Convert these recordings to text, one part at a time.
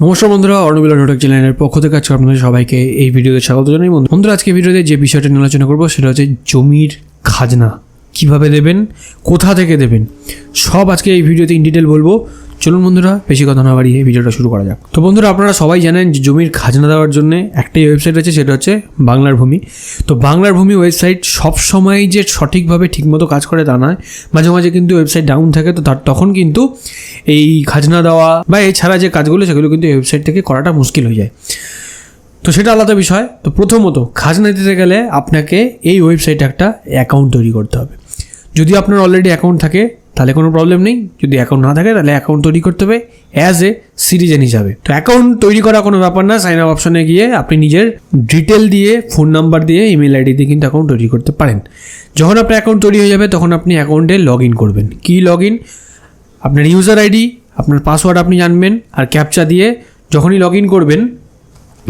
নমস্কার বন্ধুরা, অর্ণবিলা ডট চ্যানেলের পক্ষ থেকে আজকে আপনাদের সবাইকে এই ভিডিওতে স্বাগত জানাই। বন্ধুরা, আজকে ভিডিওতে যে বিষয়টা নিয়ে আলোচনা করবো সেটা হচ্ছে জমির খাজনা কিভাবে দেবেন, কোথা থেকে দেবেন, সব আজকে এই ভিডিওতে ইন ডিটেল বলবো। চলুন বন্ধুরা, বেশি কথা না বাড়িয়ে ভিডিওটা শুরু করা যাক। তো বন্ধুরা, আপনারা সবাই জানেন যে জমির খাজনা দেওয়ার জন্য একটাই ওয়েবসাইট আছে, সেটা হচ্ছে বাংলার ভূমি। তো বাংলার ভূমি ওয়েবসাইট সবসময় যে সঠিকভাবে ঠিকমতো কাজ করে তা নয়, মাঝে মাঝে কিন্তু ওয়েবসাইট ডাউন থাকে। তো তখন কিন্তু এই খাজনা দেওয়া বা এছাড়া যে কাজগুলো সেগুলো কিন্তু এই ওয়েবসাইট থেকে করাটা মুশকিল হয়ে যায়। তো সেটা আলাদা বিষয়। তো প্রথমত খাজনা দিতে গেলে আপনাকে এই ওয়েবসাইটে একটা অ্যাকাউন্ট তৈরি করতে হবে। যদি আপনার অলরেডি অ্যাকাউন্ট থাকে তাহলে কোনো প্রবলেম নেই, যদি অ্যাকাউন্ট না থাকে তাহলে অ্যাকাউন্ট তৈরি করতে হবে অ্যাজ এ সিটিজেন হিসাবে। তো অ্যাকাউন্ট তৈরি করা কোনো ব্যাপার না, সাইন আপ অপশনে গিয়ে আপনি নিজের ডিটেল দিয়ে, ফোন নাম্বার দিয়ে, ইমেল আইডি দিয়ে কিন্তু অ্যাকাউন্ট তৈরি করতে পারেন। যখন আপনার অ্যাকাউন্ট তৈরি হয়ে যাবে তখন আপনি অ্যাকাউন্টে লগ ইন করবেন। কী লগ ইন? আপনার ইউজার আইডি, আপনার পাসওয়ার্ড আপনি জানবেন, আর ক্যাপচা দিয়ে যখনই লগ ইন করবেন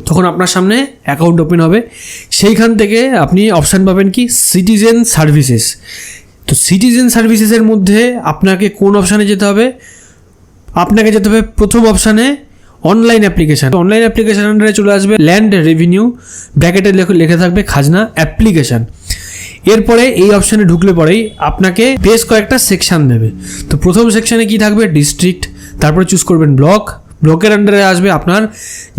তখন আপনার সামনে অ্যাকাউন্ট ওপেন হবে। সেইখান থেকে আপনি অপশান পাবেন কি সিটিজেন সার্ভিসেস। তো সিটিজেন সার্ভিসেসের মধ্যে আপনাকে কোন অপশানে যেতে হবে? আপনাকে যেতে হবে প্রথম অপশানে অনলাইন অ্যাপ্লিকেশান। অনলাইন অ্যাপ্লিকেশান আন্ডারে চলে আসবে ল্যান্ড রেভিনিউ, ব্র্যাকেটে লেখা থাকবে খাজনা অ্যাপ্লিকেশান। এরপরে এই অপশানে ঢুকলে পরেই আপনাকে বেশ কয়েকটা সেকশান দেবে। তো প্রথম সেকশানে কি থাকবে? ডিস্ট্রিক্ট, তারপরে চুজ করবেন ব্লক। ব্লকের আন্ডারে আসবে আপনার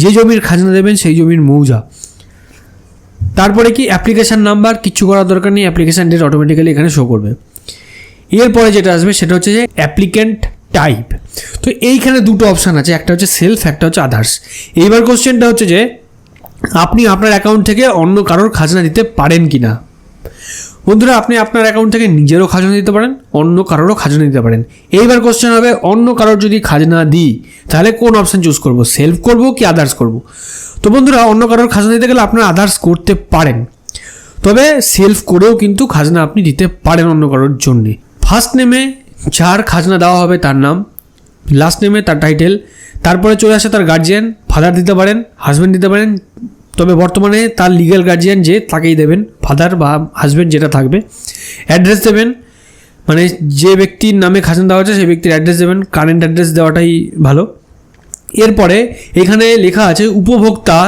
যে জমির খাজনা দেবেন সেই জমির মৌজা। তারপরে কি অ্যাপ্লিকেশান নাম্বার, কিচ্ছু করার দরকার নেই, অ্যাপ্লিকেশান ডেট অটোমেটিক্যালি এখানে শো করবে। এরপরে যেটা আসবে সেটা হচ্ছে যে অ্যাপ্লিক্যান্ট টাইপ। তো এইখানে দুটো অপশান আছে, একটা হচ্ছে সেলফ, একটা হচ্ছে আদার্স। এইবার কোশ্চেনটা হচ্ছে যে আপনি আপনার অ্যাকাউন্ট থেকে অন্য কারোর খাজনা দিতে পারেন কি না। বন্ধুরা, আপনি আপনার অ্যাকাউন্ট থেকে নিজেরও খাজনা দিতে পারেন, অন্য কারোরও খাজনা দিতে পারেন। এইবার কোশ্চেন হবে অন্য কারোর যদি খাজনা দিই তাহলে কোন অপশান চুজ করব, সেলফ করব কি আদার্স করব? তো বন্ধুরা, অন্য কারোর খাজনা দিতে গেলে আপনারা আদার্স করতে পারেন, তবে সেলফ করেও কিন্তু খাজনা আপনি দিতে পারেন অন্য কারোর জন্যে। ফার্স্ট নেমে যার খাজনা দেওয়া হবে তার নাম, লাস্ট নেমে তার টাইটেল, তারপরে চলে আসে তার গার্জিয়ান, ফাদার দিতে পারেন, হাজব্যান্ড দিতে পারেন, তবে বর্তমানে তার লিগ্যাল গার্জিয়ান যে তাকেই দেবেন, ফাদার বা হাজব্যান্ড যেটা থাকবে। অ্যাড্রেস দেবেন, মানে যে ব্যক্তির নামে খাজনা দেওয়া হচ্ছে সেই ব্যক্তির অ্যাড্রেস দেবেন, কারেন্ট অ্যাড্রেস দেওয়াটাই ভালো। এরপরে এখানে লেখা আছে উপভোক্তা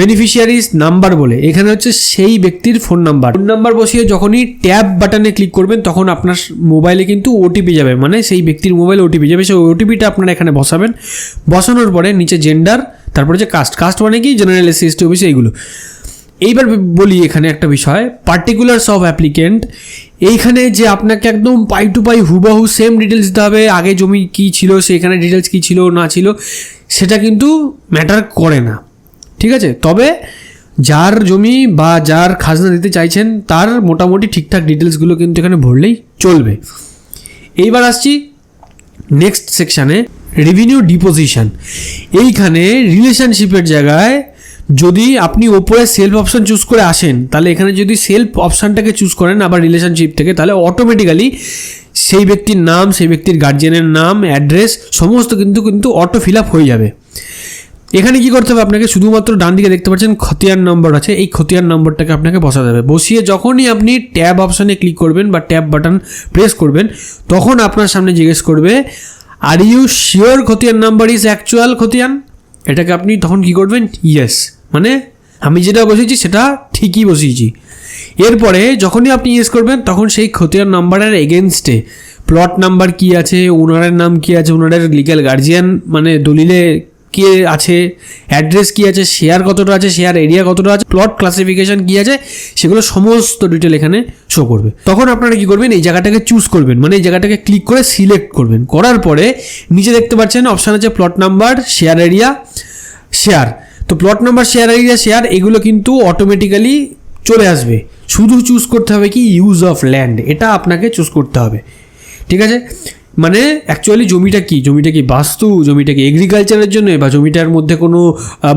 বেনিফিশিয়ারিজ নাম্বার বলে, এখানে হচ্ছে সেই ব্যক্তির ফোন নাম্বার। ফোন নাম্বার বসিয়ে যখনই ট্যাব বাটনে ক্লিক করবেন তখন আপনার মোবাইলে কিন্তু ওটিপি যাবে, মানে সেই ব্যক্তির মোবাইলে ওটিপি যাবে। সেই ওটিপিটা আপনারা এখানে বসাবেন। বসানোর পরে নিচে জেন্ডার, তারপরে যে কাস্ট মানে কি জেনারেল, এসসি, এসটি, ওবিসি, এইগুলো। এইবার বলি এখানে একটা বিষয়, পার্টিকুলারস অফ অ্যাপ্লিকেন্ট। এইখানে যে আপনাকে একদম পাই টু পাই হুবাহু সেম ডিটেলস দিতে হবে, আগে জমি কী ছিল, সেখানে ডিটেলস কী ছিল না ছিল সেটা কিন্তু ম্যাটার করে না, ঠিক আছে? তবে যার জমি বা যার খাজনা দিতে চাইছেন তার মোটামুটি ঠিকঠাক ডিটেলসগুলো কিন্তু এখানে ভরলেই চলবে। এইবার আসছি নেক্সট সেকশানে, রেভিনিউ ডিপোজিশন। এইখানে রিলেশনশিপের জায়গায় যদি আপনি ওপরে সেলফ অপশান চুজ করে আসেন তাহলে এখানে যদি সেলফ অপশানটাকে চুজ করেন আবার রিলেশনশিপ থেকে, তাহলে অটোমেটিক্যালি সেই ব্যক্তির নাম, সেই ব্যক্তির গার্জিয়ানের নাম, অ্যাড্রেস সমস্ত কিন্তু অটো ফিল আপ হয়ে যাবে। এখানে কি করতে হবে আপনাকে? শুধুমাত্র ডান দিকে দেখতে পাচ্ছেন খতিয়ান নম্বর আছে, এই খতিয়ান নম্বরটাকে আপনাকে বসাতে হবে। বসিয়ে যখনই আপনি ট্যাব অপশানে ক্লিক করবেন বা ট্যাব বাটন প্রেস করবেন তখন আপনার সামনে জিজ্ঞেস করবে আর ইউ শিওর খতিয়ান নাম্বার ইজ অ্যাকচুয়াল খতিয়ান। এটাকে আপনি তখন কি করবেন? ইয়েস, মানে আমি যেটা বসিয়েছি সেটা ঠিকই বসিয়েছি। এরপরে যখনই আপনি ইয়েস করবেন তখন সেই খতিয়ান নাম্বারের এগেনস্টে প্লট নাম্বার কী আছে, ওনারের নাম কী আছে, ওনারের লিগ্যাল গার্জিয়ান মানে দলিলে কে আছে, অ্যাড্রেস কী আছে, শেয়ার কতটা আছে, শেয়ার এরিয়া কতটা আছে, প্লট ক্লাসিফিকেশন কী আছে, সেগুলো সমস্ত ডিটেল এখানে শো করবে। তখন আপনারা কী করবেন? এই জায়গাটাকে চুজ করবেন, মানে এই জায়গাটাকে ক্লিক করে সিলেক্ট করবেন। করার পরে নিচে দেখতে পাচ্ছেন অপশান আছে plot number, share area, share. তো plot number, share area, share এগুলো কিন্তু অটোমেটিক্যালি চলে আসবে। শুধু চুজ করতে হবে কি ইউজ অফ ল্যান্ড, এটা আপনাকে চুজ করতে হবে, ঠিক আছে? মানে অ্যাকচুয়ালি জমিটা কি বাস্তু, জমিটা কি এগ্রিকালচারের জন্য, বা জমিটার মধ্যে কোনো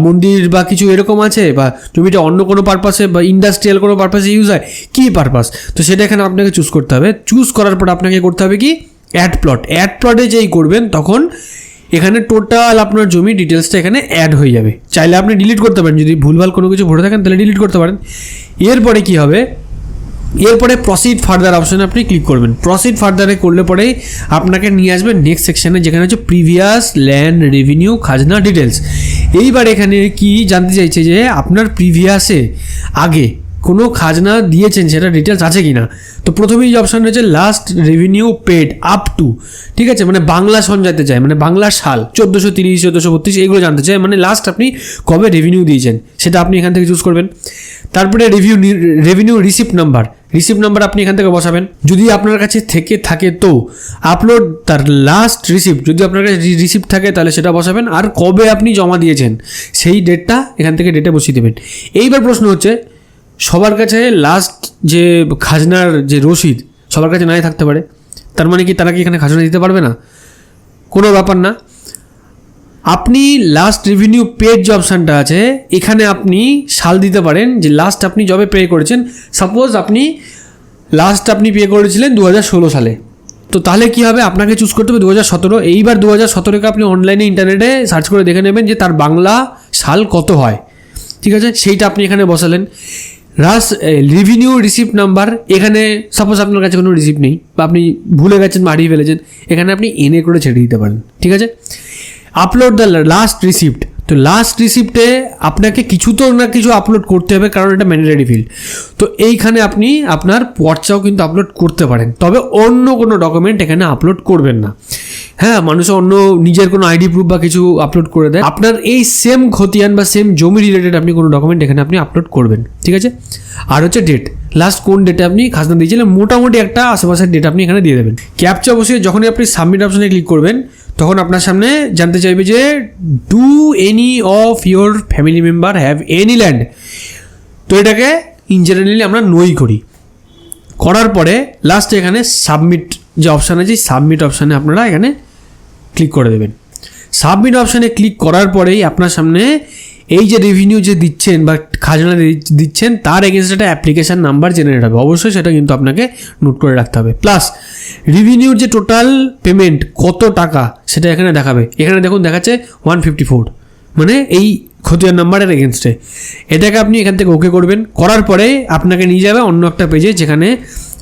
মন্দির বা কিছু এরকম আছে, বা জমিটা অন্য কোনো পারপাসে বা ইন্ডাস্ট্রিয়াল কোনো পারপাসে ইউজ হয়, কী পারপাস, তো সেটা এখানে আপনাকে চুজ করতে হবে। চুজ করার পর আপনাকে করতে হবে কি অ্যাড প্লট। অ্যাড প্লটে যেই করবেন তখন এখানে টোটাল আপনার জমি ডিটেলসটা এখানে অ্যাড হয়ে যাবে। চাইলে আপনি ডিলিট করতে পারেন, যদি ভুলভাল কোনো কিছু ভরে থাকেন তাহলে ডিলিট করতে পারেন। এরপরে কি হবে? এরপরে প্রসিড ফার্দার অপশানে আপনি ক্লিক করবেন। প্রসিড ফার্দারে করলে পরেই আপনাকে নিয়ে আসবে নেক্সট সেকশানে, যেখানে হচ্ছে প্রিভিয়াস ল্যান্ড রেভিনিউ খাজনা ডিটেলস। এইবার এখানে কি জানতে চাইছে যে আপনার প্রিভিয়াসে আগে কোনো খাজনা দিয়েছেন সেটা ডিটেলস আছে কি না। তো প্রথমেই যে অপশান রয়েছে last revenue paid up to, ঠিক আছে, মানে বাংলা সন জানতে চায়, মানে বাংলা সাল 1430 1432 এইগুলো জানতে চায়, মানে লাস্ট আপনি কবে রেভিনিউ দিয়েছেন সেটা আপনি এখান থেকে চুজ করবেন। তারপরে রেভিনিউ রিসিপ্ট নাম্বার আপনি এখান থেকে বসাবেন। যদি আপনার কাছে থাকে তো আপলোড তার লাস্ট রিসিপ্ট, যদি আপনার কাছে রিসিপ্ট থাকে তাহলে সেটা বসাবেন, আর কবে আপনি জমা দিয়েছেন সেই ডেটটা এখান থেকে ডেটে বসিয়ে দেবেন। এইবার প্রশ্ন হচ্ছে, সবার কাছে লাস্ট যে খাজনার যে রসিদ সবার কাছে নাই থাকতে পারে, তার মানে কি তারা কি এখানে খাজনা দিতে পারবে না? কোনো ব্যাপার না। আপনি লাস্ট রেভিনিউ পেড যে অপশানটা আছে এখানে আপনি সাল দিতে পারেন, যে লাস্ট আপনি যবে পে করেছেন। সাপোজ আপনি লাস্ট পে করেছিলেন 2016 সালে, তো তাহলে কী হবে, আপনাকে চুজ করতে হবে 2017। এইবার 2017কে আপনি অনলাইনে ইন্টারনেটে সার্চ করে দেখে নেবেন যে তার বাংলা সাল কত হয়, ঠিক আছে, সেইটা আপনি এখানে বসালেন। রেভিনিউ রিসিপ্ট নাম্বার, এখানে সাপোজ আপনার কাছে কোনো রিসিপ্ট নেই বা আপনি ভুলে গেছেন বা হারিয়ে ফেলেছেন, এখানে আপনি এনে করে ছেড়ে দিতে পারেন, ঠিক আছে। আপলোড দ্য লাস্ট রিসিপ্ট, তো লাস্ট রিসিপ্টে আপনাকে কিছু তো না কিছু আপলোড করতে হবে, কারণ এটা ম্যান্ডেটরি ফিল্ড। তো এইখানে আপনি আপনার পর্চাও কিন্তু আপলোড করতে পারেন, তবে অন্য কোনো ডকুমেন্ট এখানে আপলোড করবেন না। হ্যাঁ, মানুষ অন্য নিজের কোনো আইডি প্রুফ বা কিছু আপলোড করে দেয়, আপনার এই সেম খতিয়ান বা সেম জমি রিলেটেড আপনি কোনো ডকুমেন্ট এখানে আপনি আপলোড করবেন, ঠিক আছে। আর হচ্ছে ডেট, লাস্ট কোন ডেটে আপনি খাজনা দিয়েছিলেন মোটামুটি একটা আশেপাশের ডেট আপনি এখানে দিয়ে দেবেন। ক্যাপচা বসিয়ে যখনই আপনি সাবমিট অপশনে ক্লিক করবেন তখন আপনার সামনে জানতে চাইবে যে do any of your family member have any land. তো এটাকে ইন জেনারেলি আমরা নই করার পরে লাস্টে এখানে সাবমিট যে অপশান আছে সাবমিট অপশানে আপনারা এখানে ক্লিক করে দেবেন। সাবমিট অপশানে ক্লিক করার পরেই আপনার সামনে এই যে রেভিনিউ যে দিচ্ছেন বা খাজনা দিচ্ছেন তার এগেনস্ট একটা অ্যাপ্লিকেশান নাম্বার জেনারেট হবে, অবশ্যই সেটা কিন্তু আপনাকে নোট করে রাখতে হবে। প্লাস রেভিনিউর যে টোটাল পেমেন্ট কত টাকা সেটা এখানে দেখাবে। এখানে দেখুন দেখাচ্ছে 154, মানে এই খতিয়ান নাম্বারের এগেনস্টে। এটাকে আপনি এখান থেকে ওকে করবেন, করার পরে আপনাকে নিয়ে যাবে অন্য একটা পেজে, যেখানে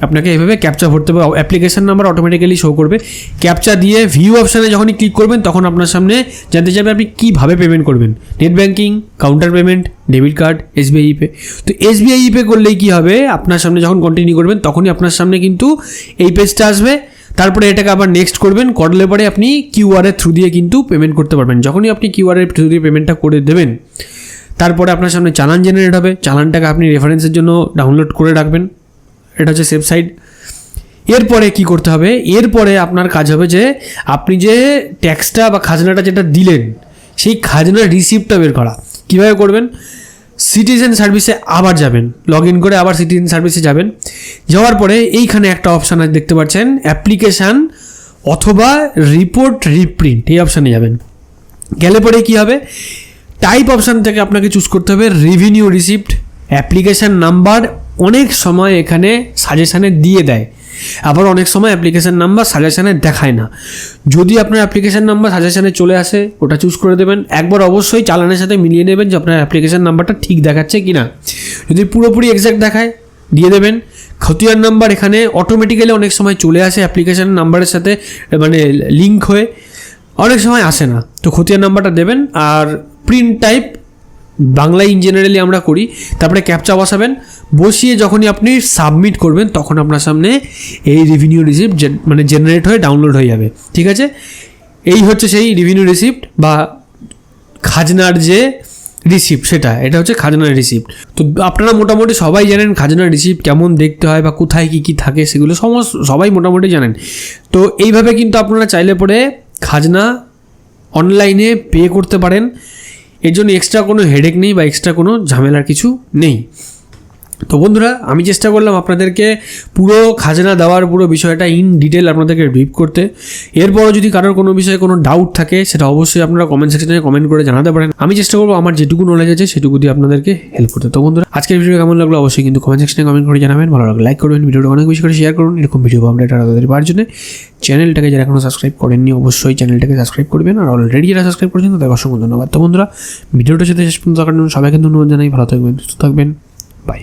আপনাকে এইভাবে ক্যাপচা ভরতে হবে, অ্যাপ্লিকেশন নাম্বার অটোমেটিক্যালি শো করবে। ক্যাপচা দিয়ে ভিউ অপশানে যখনই ক্লিক করবেন তখন আপনার সামনে জানতে চাইবে আপনি কীভাবে পেমেন্ট করবেন, net banking, counter payment, debit card, SBI pay. তো SBI পে করলেই কী হবে, আপনার সামনে যখন কন্টিনিউ করবেন তখনই আপনার সামনে কিন্তু এই পেজটা আসবে। তারপরে এটাকে আবার নেক্সট করবেন, করলে পরে আপনি কিউআরের থ্রু দিয়ে কিন্তু পেমেন্ট করতে পারবেন। যখনই আপনি কিউআরের থ্রু দিয়ে পেমেন্টটা করে দেবেন তারপরে আপনার সামনে চালান জেনারেট হবে। চালানটাকে আপনি রেফারেন্সের জন্য ডাউনলোড করে রাখবেন, এটা হচ্ছে সেফ সাইড। এরপরে কি করতে হবে, এরপরে আপনার কাজ হবে যে আপনি যে ট্যাক্সটা বা খাজনাটা যেটা দিলেন সেই খাজনার রিসিপ্টটা বের করা। কীভাবে করবেন, সিটিজেন সার্ভিসে আবার যাবেন, লগ ইন করে আবার সিটিজেন সার্ভিসে যাবেন। যাওয়ার পরে এইখানে একটা অপশান দেখতে পাচ্ছেন অ্যাপ্লিকেশান অথবা রিপোর্ট রিপ্রিন্ট, এই অপশানে যাবেন। গেলে পরে কী হবে, টাইপ অপশান থেকে আপনাকে চুজ করতে হবে রেভিনিউ রিসিপ্ট, অ্যাপ্লিকেশান নাম্বার। অনেক সময় এখানে সাজেশানে দিয়ে দেয়, আবার অনেক সময় অ্যাপ্লিকেশান নাম্বার সাজেশানে দেখায় না। যদি আপনার অ্যাপ্লিকেশান নাম্বার সাজেশানে চলে আসে ওটা চুজ করে দেবেন। একবার অবশ্যই চালানের সাথে মিলিয়ে নেবেন যে আপনার অ্যাপ্লিকেশান নাম্বারটা ঠিক দেখাচ্ছে কি না। যদি পুরোপুরি এক্স্যাক্ট দেখায় দিয়ে দেবেন। খতিয়ান নাম্বার এখানে অটোমেটিক্যালি অনেক সময় চলে আসে অ্যাপ্লিকেশান নাম্বারের সাথে, মানে লিঙ্ক হয়ে, অনেক সময় আসে না। তো খতিয়ান নাম্বারটা দেবেন। আর প্রিন্ট টাইপ বাংলায় ইন জেনারেলি আমরা করি। তারপরে ক্যাপচা বসাবেন, বসিয়ে যখনই আপনি সাবমিট করবেন তখন আপনার সামনে এই রেভিনিউ রিসিপ্ট মানে জেনারেট হয়ে ডাউনলোড হয়ে যাবে, ঠিক আছে। এই হচ্ছে সেই রেভিনিউ রিসিপ্ট বা খাজনার যে রিসিপ্ট, এটা হচ্ছে খাজনার রিসিপ্ট। তো আপনারা মোটামুটি সবাই জানেন খাজনার রিসিপ্ট কেমন দেখতে হয় বা কোথায় কী কী থাকে সেগুলো সবাই মোটামুটি জানেন। তো এইভাবে কিন্তু আপনারা চাইলে পরে খাজনা অনলাইনে পে করতে পারেন। এর জন্য এক্সট্রা কোনো হেডেক নেই বা এক্সট্রা কোনো ঝামেলার কিছু নেই। তো বন্ধুরা, আমি চেষ্টা করলাম আপনাদেরকে পুরো খাজনা দেওয়ার পুরো বিষয়টা ইন ডিটেল আপনাদেরকে ব্রিফ করতে। এরপরও যদি কারোর কোনো বিষয়ে কোনো ডাউট থাকে সেটা অবশ্যই আপনারা কমেন্ট সেকশনে কমেন্ট করে জানাতে পারেন। আমি চেষ্টা করবো আমার যেটুকু নলেজ আছে সেটুকু দিয়ে আপনাদেরকে হেল্প করতে। তো বন্ধুরা, আজকের ভিডিও কেমন লাগলো অবশ্যই কিন্তু কমেন্ট সেকশনে কমেন্ট করে জানাবেন। ভালো লাগলে লাইক করবেন, ভিডিওটা অনেক বেশি করে শেয়ার করুন। এরকম ভিডিও আপডেট আপনাদের পাওয়ার জন্য চ্যানেলটাকে যারা এখনও সাবস্ক্রাইব করেননি অবশ্যই চ্যানেলটাকে সাবস্ক্রাইব করবেন। আর অলরেডি যারা সাবস্ক্রাইব করেছেন তাদের অসংখ্য ধন্যবাদ। তো বন্ধুরা, ভিডিওটা সাথে শেষ পর্যন্ত দেখার জন্য সবাইকে ধন্যবাদ জানাই। ভালো থাকবেন, সুস্থ থাকবেন, বাই।